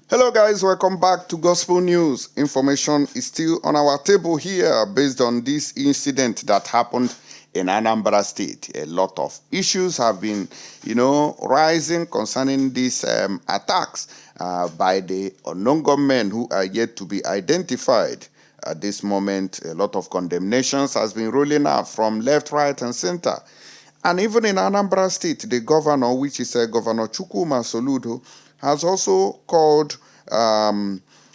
Hello guys, welcome back to Gospel News. Information is still on our table here based on this incident that happened in Anambra State. A lot of issues have been, rising concerning these attacks by the unknown gunmen who are yet to be identified. At this moment, a lot of condemnations has been rolling out from left, right, and center. And even in Anambra State, the governor, which is Governor Chukwuma Soludo, has also called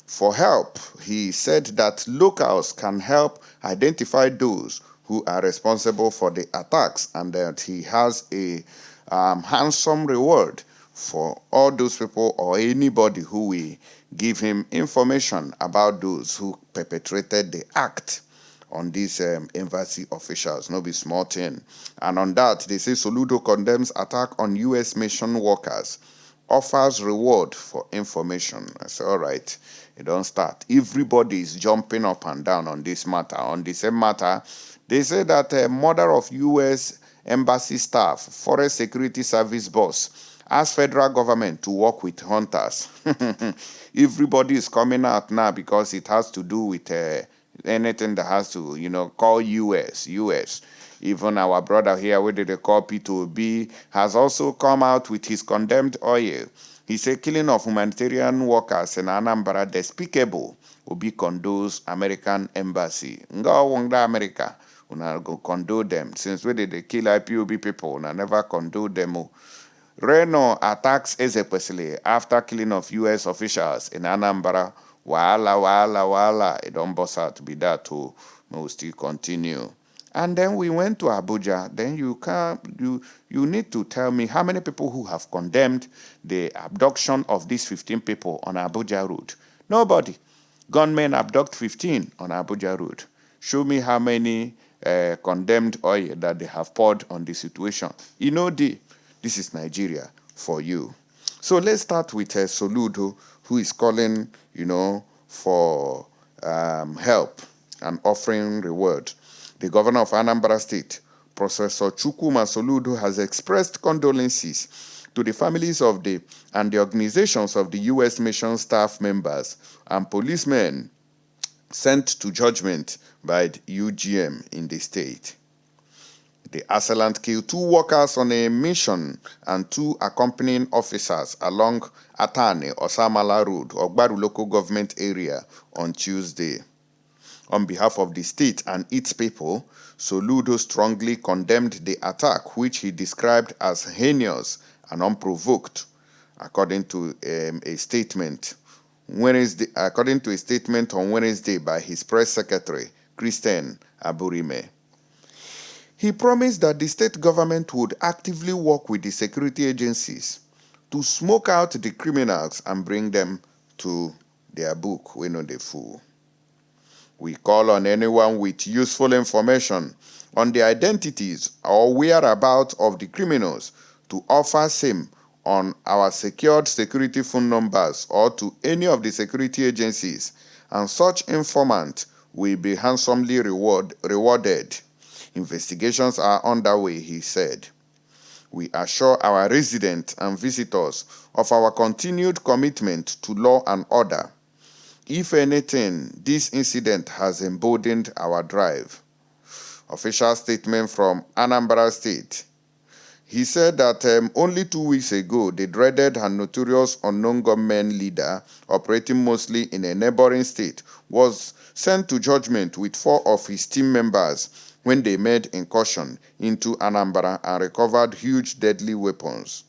for help. He said that locals can help identify those who are responsible for the attacks, and that he has a handsome reward for all those people or anybody who will give him information about those who perpetrated the act on these embassy officials. No be small thing. And on that, they say Soludo condemns attack on U.S. mission workers, offers reward for information. I say, all right, it don't start. Everybody is jumping up and down on this matter. On the same matter, they say that a mother of U.S. embassy staff, Forest Security Service boss, asked federal government to work with hunters. Everybody is coming out now because it has to do with anything that has to, call U.S. Even our brother here, where they call P2B, has also come out with his condemned oil. He said killing of humanitarian workers in Anambra despicable. Obi condones American embassy. Nga wongda America, una go condone them. Since where they kill IPOB people, una never condone them. Reno attacks Ezekwesili after killing of U.S. officials in Anambra. Wala. It don't bust out to be that too. We'll still continue. And then we went to Abuja. Then you need to tell me how many people who have condemned the abduction of these 15 people on Abuja Road. Nobody. Gunmen abduct 15 on Abuja Road. Show me how many condemned oil that they have poured on the situation. This is Nigeria for you. So let's start with Soludo, who is calling, for help and offering reward. The governor of Anambra State, Professor Chukwuma Soludo, has expressed condolences to the families of the organizations of the U.S. mission staff members and policemen sent to judgment by the UGM in the state. The assailant killed 2 workers on a mission and 2 accompanying officers along Atane-Osamala Road, Ogbaru local government area on Tuesday. On behalf of the state and its people, Soludo strongly condemned the attack, which he described as heinous and unprovoked, according to a statement on Wednesday by his press secretary, Christian Aburime. He promised that the state government would actively work with the security agencies to smoke out the criminals and bring them to their book. We know the fool. We call on anyone with useful information on the identities or whereabouts of the criminals to offer same on our secured security phone numbers or to any of the security agencies, and such informant will be handsomely rewarded. Investigations are underway, he said. We assure our residents and visitors of our continued commitment to law and order. If anything, this incident has emboldened our drive. Official statement from Anambra State. He said that only 2 weeks ago, the dreaded and notorious unknown gunmen leader, operating mostly in a neighboring state, was sent to judgment with 4 of his team members when they made incursion into Anambra and recovered huge deadly weapons.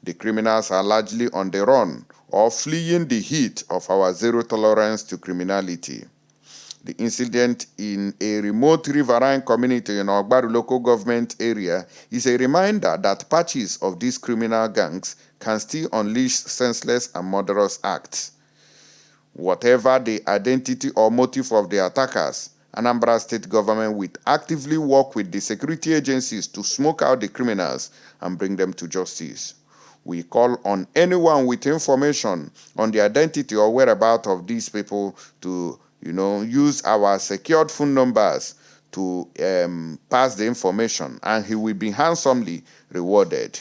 The criminals are largely on the run or fleeing the heat of our zero tolerance to criminality. The incident in a remote riverine community in Ogbaru local government area is a reminder that patches of these criminal gangs can still unleash senseless and murderous acts. Whatever the identity or motive of the attackers, Anambra State government will actively work with the security agencies to smoke out the criminals and bring them to justice. We call on anyone with information on the identity or whereabouts of these people to, use our secured phone numbers to pass the information, and he will be handsomely rewarded.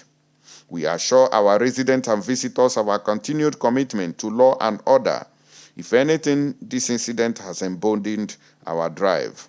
We assure our residents and visitors of our continued commitment to law and order. If anything, this incident has emboldened our drive.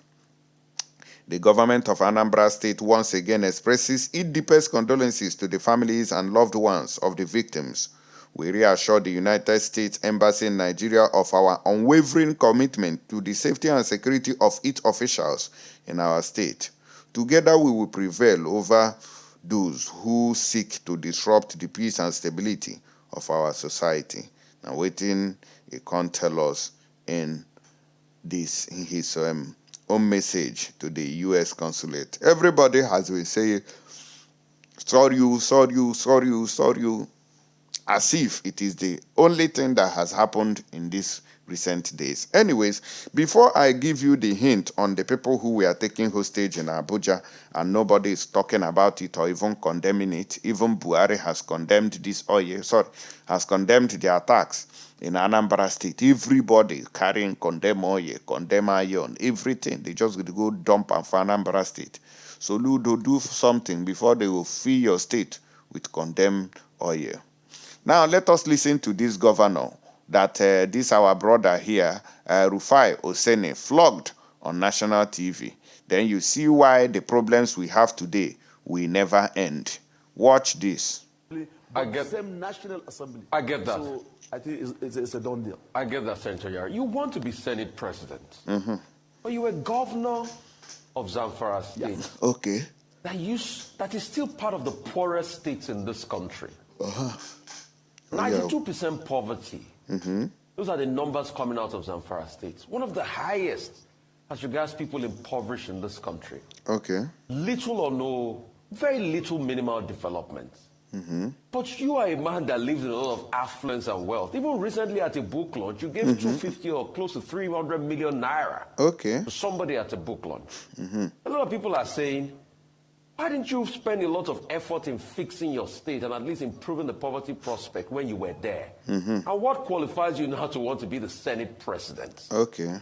The government of Anambra State once again expresses its deepest condolences to the families and loved ones of the victims. We reassure the United States Embassy in Nigeria of our unwavering commitment to the safety and security of its officials in our state. Together we will prevail over those who seek to disrupt the peace and stability of our society. Now, waiting, he can't tell us in his own message to the U.S. consulate. Everybody has been saying, sorry, as if it is the only thing that has happened in these recent days. Anyways, before I give you the hint on the people who were taken hostage in Abuja and nobody is talking about it or even condemning it, even Buhari has condemned has condemned the attacks in Anambra State. Everybody carrying condemn oil, condemn iron, everything. They just go dump and for Anambra State. Soludo, do something before they will fill your state with condemned oil. Now let us listen to this governor that this our brother here, Rufai Oseni, flogged on national TV. Then you see why the problems we have today will never end. Watch this. I get the same National Assembly. I get that. So I think it's a done deal. I get that, Senator Yari. You want to be Senate President, but you were governor of Zamfara State. Yeah. Okay. That is still part of the poorest states in this country. 92% poverty. Those are the numbers coming out of Zamfara State. One of the highest as regards people impoverished in this country. Okay. Little or no, very little minimal development. But you are a man that lives in a lot of affluence and wealth. Even recently at a book launch, you gave 250 or close to 300 million naira to somebody at a book launch. A lot of people are saying, why didn't you spend a lot of effort in fixing your state and at least improving the poverty prospect when you were there? And what qualifies you now to want to be the Senate President? Okay.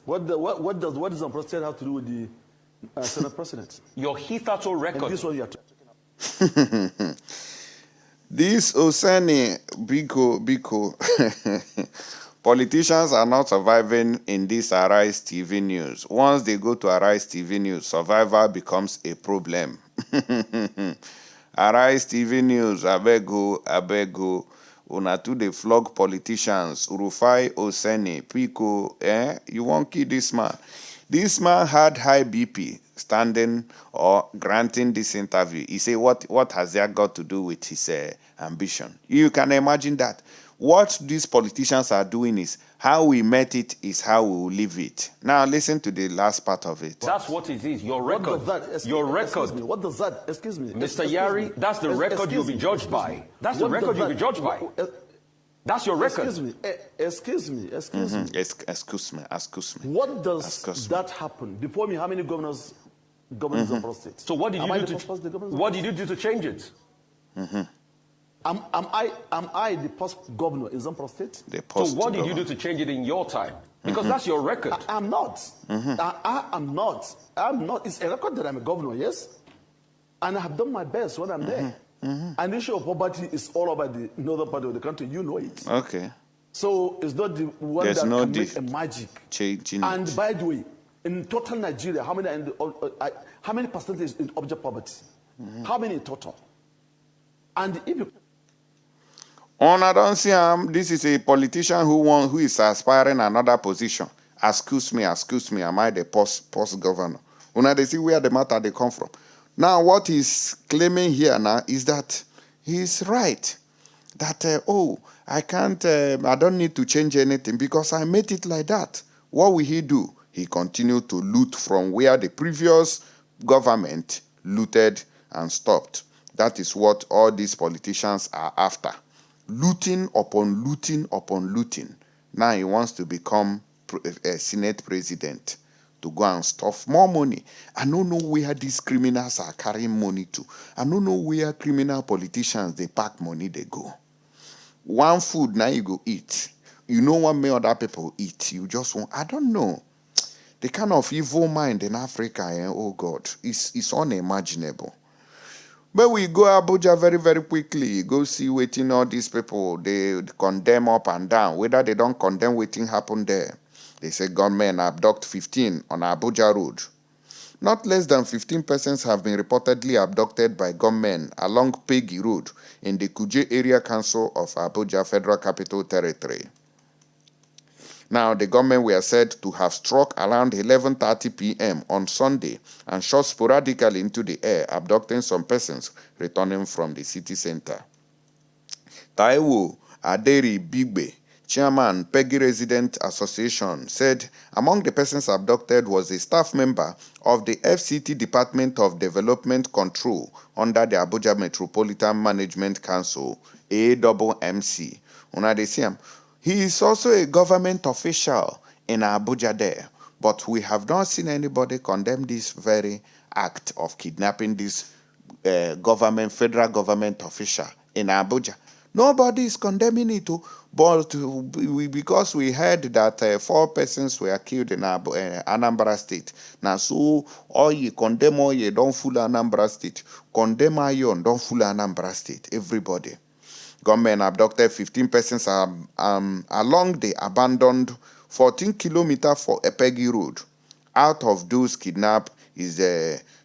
What does Zamfara State have to do with the Senate President? Your hitherto record. And this one you are This Oseni Biko politicians are not surviving in this Arise TV news. Once they go to Arise TV news, survival becomes a problem. Arise TV news, abego, una to the flog politicians, Rufai Oseni, Biko, you won't kill this man. This man had high BP standing or granting this interview. He said, what has that got to do with his ambition? You can imagine that. What these politicians are doing is how we met it is how we will leave it. Now listen to the last part of it. That's what it is. Your record. Your record. Excuse me. What does that? Excuse me. Mr. Yari, that's the record you'll be judged by. That's the record you'll be judged by. That's your record. Excuse me. Excuse me. Excuse me. What does that happen? Before me, how many governors of the state? So what did you do to change it? Am I the first governor in Zamfara State? So what did you do to change it in your time? Because that's your record. I'm not. I am not. I'm not. It's a record that I'm a governor, yes? And I have done my best when I'm there. And the issue of poverty is all over the northern part of the country. You know it. Okay. So it's not the one There's that no can make a magic. Changing and it. by the way, in total Nigeria, how many percentage in object poverty? How many in total? And if you I don't see this is a politician who is aspiring another position. Excuse me, am I the post governor? They see where the matter they come from. Now, what he's claiming here now is that he's right. That, I don't need to change anything because I made it like that. What will he do? He continued to loot from where the previous government looted and stopped. That is what all these politicians are after. Looting upon looting upon looting. Now he wants to become a Senate president to go and stuff more money. I don't know where these criminals are carrying money to. I don't know where criminal politicians, they pack money, they go. One food, now you go eat. You know what many other people eat. You just want, I don't know. The kind of evil mind in Africa, oh God, is unimaginable. But we go Abuja very, very quickly. Go see waiting all these people. They condemn up and down. Whether they don't condemn waiting happen there. They say gunmen abduct 15 on Abuja Road. Not less than 15 persons have been reportedly abducted by gunmen along Peggy Road in the Kuje Area Council of Abuja Federal Capital Territory. Now, the gunmen were said to have struck around 11:30 p.m. on Sunday and shot sporadically into the air, abducting some persons returning from the city center. Taiwo Aderi Bigbe, chairman, Peggy Resident Association, said among the persons abducted was a staff member of the FCT Department of Development Control under the Abuja Metropolitan Management Council, AMMC. Una dey see am. He is also a government official in Abuja there, but we have not seen anybody condemn this very act of kidnapping this federal government official in Abuja. Nobody is condemning it, but because we heard that 4 persons were killed in Anambra State. Now, so all you condemn all you don't fool Anambra State, condemn Iron don't fool Anambra State. Everybody. Gunmen abducted 15 persons along the abandoned 14-kilometer for Epegi Road. Out of those kidnapped is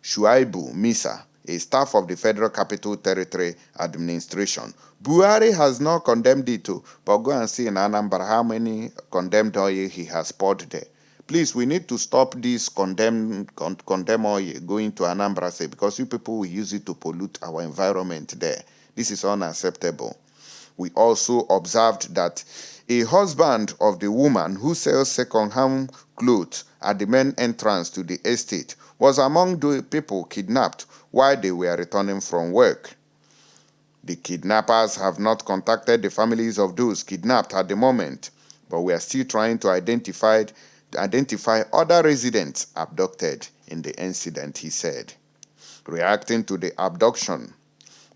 Shuaibu Misa, a staff of the Federal Capital Territory Administration. Buhari has not condemned it, but go and see in Anambra how many condemned oil he has poured there. Please, we need to stop this condemn oil going to Anambra State because you people will use it to pollute our environment there. This is unacceptable. We also observed that a husband of the woman who sells second-hand clothes at the main entrance to the estate was among the people kidnapped while they were returning from work. The kidnappers have not contacted the families of those kidnapped at the moment, but we are still trying to identify other residents abducted in the incident, he said. Reacting to the abduction,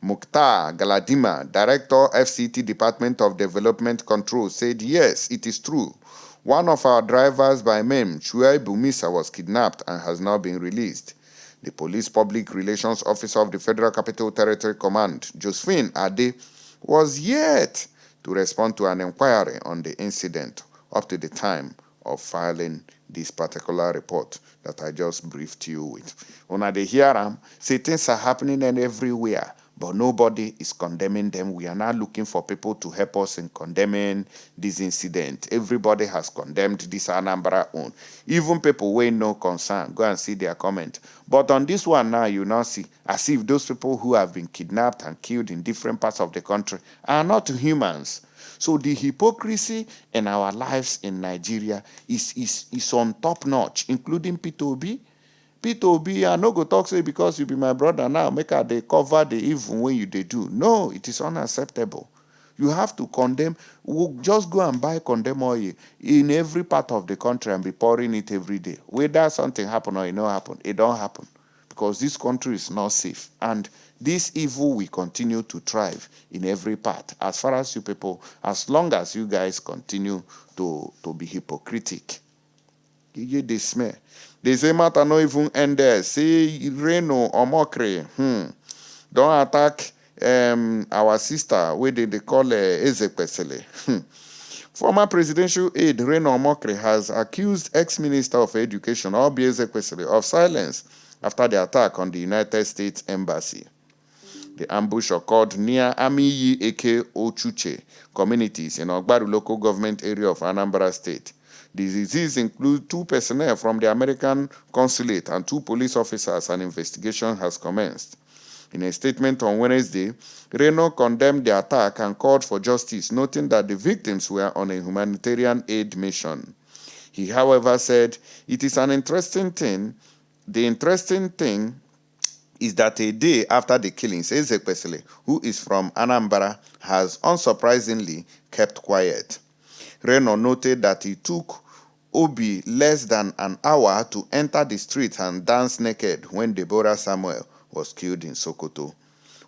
Mukhtar Galadima, Director, FCT Department of Development Control, said, yes, it is true. One of our drivers by name, Shuaibu Misa, was kidnapped and has now been released. The Police Public Relations Officer of the Federal Capital Territory Command, Josephine Ade, was yet to respond to an inquiry on the incident up to the time of filing this particular report that I just briefed you with. Una dey hear am, say things are happening everywhere, but nobody is condemning them. We are now looking for people to help us in condemning this incident. Everybody has condemned this Anambra own. Even people with no concern, go and see their comment. But on this one now, you now see as if those people who have been kidnapped and killed in different parts of the country are not humans. So the hypocrisy in our lives in Nigeria is on top notch, including P2B. P2B, I no go talk say because you be my brother now, make her they cover the evil when you they do. No, it is unacceptable. You have to condemn. We'll just go and buy condemn oil in every part of the country and be pouring it every day. Whether something happen or it not happen, it don't happen. Because this country is not safe. And this evil will continue to thrive in every part. As far as you people, as long as you guys continue to be hypocritic. They smell. They say matter no even end there. Say Reno or Mokre, don't attack our sister, where they call Ezekesele. Former presidential aide Reno Mokre has accused ex-minister of education Obi Ezekesele of silence after the attack on the United States Embassy. The ambush occurred near Amiyi Eke Ochuche communities in Ogbaru local government area of Anambra State. The disease includes 2 personnel from the American consulate and 2 police officers. An investigation has commenced. In a statement on Wednesday, Reno condemned the attack and called for justice, noting that the victims were on a humanitarian aid mission. He, however, said, it is an interesting thing. The interesting thing is that a day after the killings, Ezekesele, who is from Anambra, has unsurprisingly kept quiet. Reno noted that it took Obi less than an hour to enter the street and dance naked when Deborah Samuel was killed in Sokoto.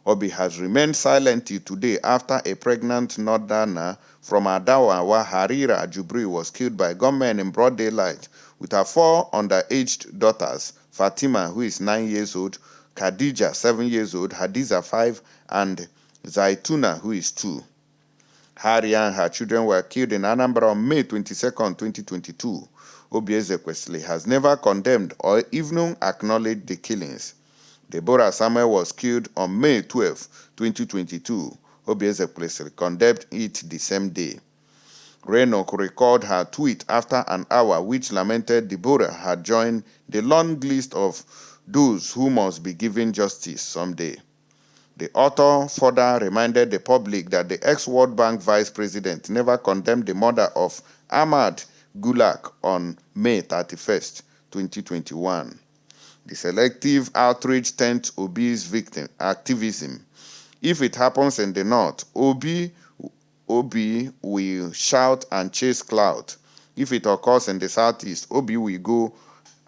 Obi has remained silent till today after a pregnant northerner from Adawa, Harira Jubri, was killed by gunmen in broad daylight with her 4 underaged daughters, Fatima, who is 9 years old, Khadija, 7 years old, Hadiza, 5, and Zaituna, who is 2. Haria and her children were killed in Anambra on May 22nd, 2022. Obi Ezekwesili has never condemned or even acknowledged the killings. Deborah Samuel was killed on May 12, 2022. Obi Ezekwesili condemned it the same day. Reno recalled her tweet after an hour, which lamented Deborah had joined the long list of those who must be given justice someday. The author further reminded the public that the ex-World Bank vice president never condemned the murder of Ahmad Gulak on May 31st, 2021. The selective outrage tempts Obi's victim activism. If it happens in the north, Obi will shout and chase clout. If it occurs in the southeast, Obi will go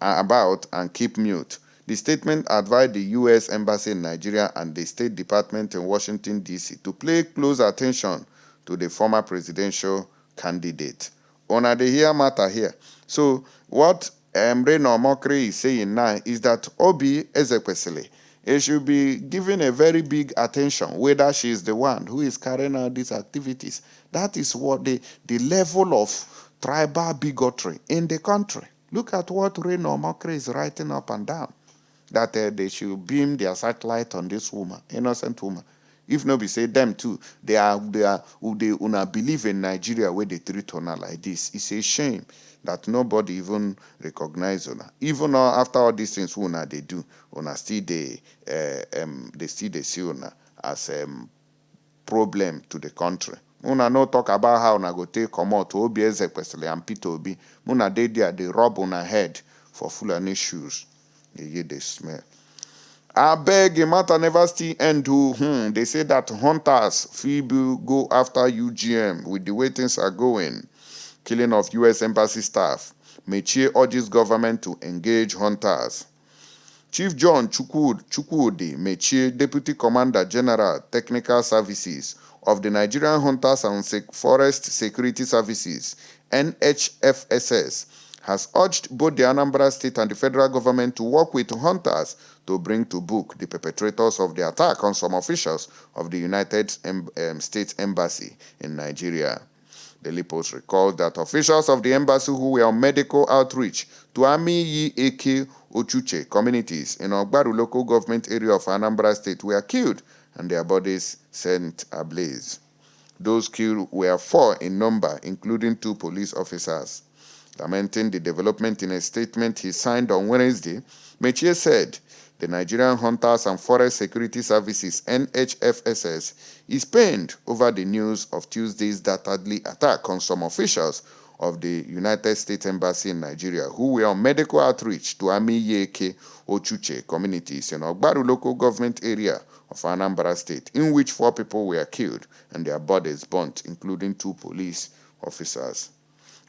about and keep mute. The statement advised the U.S. Embassy in Nigeria and the State Department in Washington, D.C. to pay close attention to the former presidential candidate. Una the hear matter here. So what Reno Mokri is saying now is that Obi Ezekwesili should be given a very big attention, whether she is the one who is carrying out these activities. That is what the level of tribal bigotry in the country. Look at what Reno Mokri is writing up and down. That they should beam their satellite on this woman, innocent woman. If not, be say them too. They una believe in Nigeria where they treat una like this. It's a shame that nobody even recognize una. Even after all these things una they do, una still they see una as problem to the country. Una no talk about how una go take come out to Obi Ezekwesili and Peter Obi. Una they rub una head for Fulani shoes. They smell. I beg, the matter never still end. They say that hunters feeble go after UGM with the way things are going. Killing of U.S. Embassy staff. Mechie urges government to engage hunters. Chief John Chukwudi Mechie, Deputy Commander General Technical Services of the Nigerian Hunters and Forest Security Services, NHFSS, has urged both the Anambra State and the federal government to work with hunters to bring to book the perpetrators of the attack on some officials of the United States Embassy in Nigeria. Daily Post recalls that officials of the embassy who were on medical outreach to Amiyi Eke Ochuche communities in Ogbaru local government area of Anambra State were killed and their bodies sent ablaze. Those killed were 4 in number, including 2 police officers. Lamenting the development in a statement he signed on Wednesday, Mechie said the Nigerian Hunters and Forest Security Services (NHFSS) is pained over the news of Tuesday's deadly attack on some officials of the United States Embassy in Nigeria who were on medical outreach to Amiyeke Ochuche communities in Ogbaru local government area of Anambra State, in which 4 people were killed and their bodies burnt, including 2 police officers.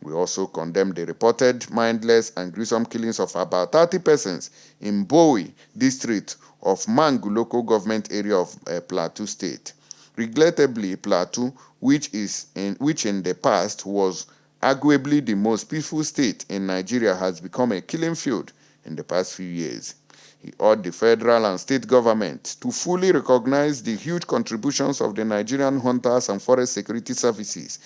We also condemn the reported mindless and gruesome killings of about 30 persons in Bowie district of Mangu local government area of Plateau State. Regrettably, Plateau, which in the past was arguably the most peaceful state in Nigeria, has become a killing field in the past few years. He urged the federal and state government to fully recognize the huge contributions of the Nigerian Hunters and Forest Security Services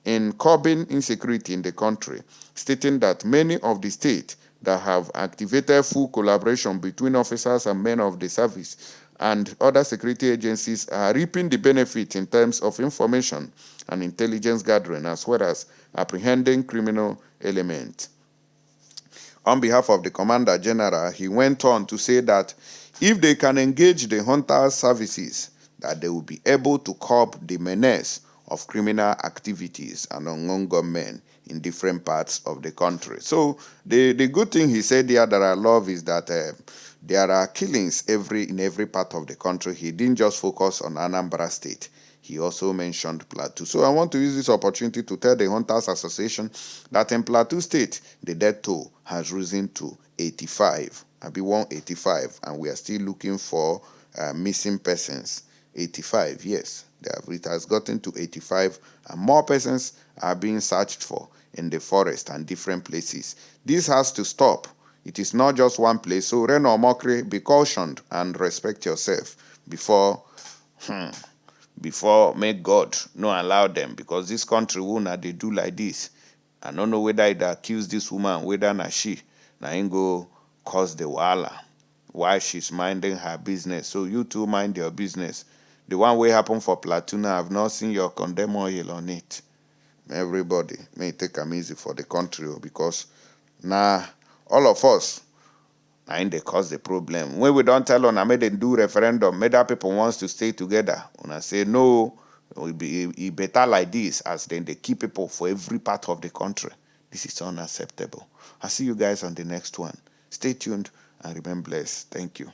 in curbing insecurity in the country, stating that many of the states that have activated full collaboration between officers and men of the service and other security agencies are reaping the benefit in terms of information and intelligence gathering, as well as apprehending criminal elements. On behalf of the Commander General, he went on to say that if they can engage the hunters' services, that they will be able to curb the menace of criminal activities and unknown gunmen in different parts of the country. So the good thing he said there that I love is that there are killings in every part of the country. He didn't just focus on Anambra State. He also mentioned Plateau. So I want to use this opportunity to tell the Hunters Association that in Plateau State, the death toll has risen to 85. I'll be 185, and we are still looking for missing persons. 85, yes. It has gotten to 85, and more persons are being searched for in the forest and different places. This has to stop. It is not just one place. So rain or mockery, be cautioned and respect yourself before make God no allow them, because this country woman they do like this. I don't know whether it accuse this woman, whether na she na ain't go cause the wahala while she's minding her business. So you two mind your business. The one way happen for Platoon, I have not seen your condemn oil on it. Everybody may take them easy for the country, because now all of us and they cause the problem. When we don't tell on, I made them do referendum, made that people wants to stay together. When I say no, it will be better like this, as then they keep people for every part of the country. This is unacceptable. I'll see you guys on the next one. Stay tuned and remain blessed. Thank you.